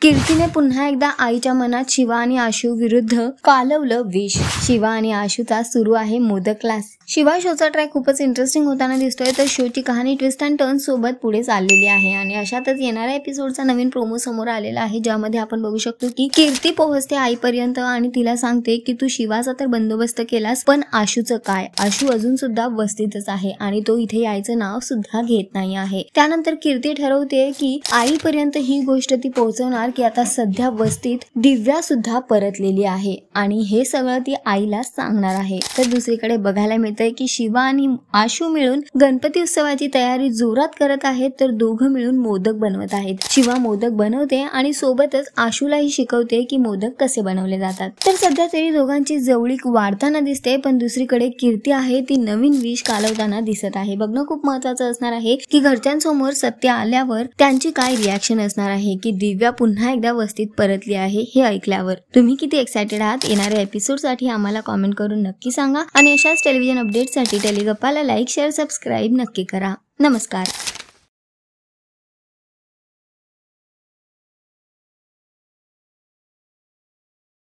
कीर्तीने पुन्हा एकदा आईच्या मनात शिवा आणि आशू विरुद्ध कालवलं विष। शिवा आणि आशूचा सुरू आहे मोदक क्लास। शिवा शोचा ट्रॅक खूपच इंटरेस्टिंग होताना दिसतोय, तर शोची कहाणी ट्विस्ट अँड टर्न सोबत पुढे चाललेली आहे आणि अशातच येणाऱ्या एपिसोडचा नवीन प्रोमो समोर आलेला आहे, ज्यामध्ये आपण बघू शकतो की कीर्ती पोहोचते आईपर्यंत आणि तिला सांगते की तू शिवाचा तर बंदोबस्त केलास, पण आशूचं काय? आशू अजून सुद्धा वस्तीतच आहे आणि तो इथे यायचं नाव सुद्धा घेत नाही आहे। त्यानंतर कीर्ती ठरवते की आईपर्यंत ही गोष्ट ती पोहोचवणार की आता सध्या वस्तीत दिव्या सुद्धा परतलेली आहे आणि हे सगळं ती आईला सांगणार आहे। तर दुसरीकडे बघायला मिळतंय की शिवा आणि आशू मिळून गणपती उत्सवाची तयारी जोरात करत आहेत, तर दोघं मिळून मोदक बनवत आहेत। शिवा मोदक बनवते आणि सोबतच आशूलाही शिकवते की मोदक कसे बनवले जातात। तर सध्या तरी दोघांची जवळीक वाढताना दिसते, पण दुसरीकडे कीर्ती आहे ती नवीन विष कालवताना दिसत आहे। बघणं खूप महत्त्वाचं असणार आहे की घरच्यांसमोर सत्य आल्यावर त्यांची काय रिॲक्शन असणार आहे की दिव्या पुन्हा एकदा वस्तीत परतली आहे हे ऐकल्यावर। तुम्ही किती एक्साइटेड आहात येणाऱ्या एपिसोड साठी आम्हाला कॉमेंट करून नक्की सांगा आणि अशाच टेलिव्हिजन अपडेटसाठी टेलिगप्पाला लाईक, शेअर, सबस्क्राईब नक्की करा। नमस्कार।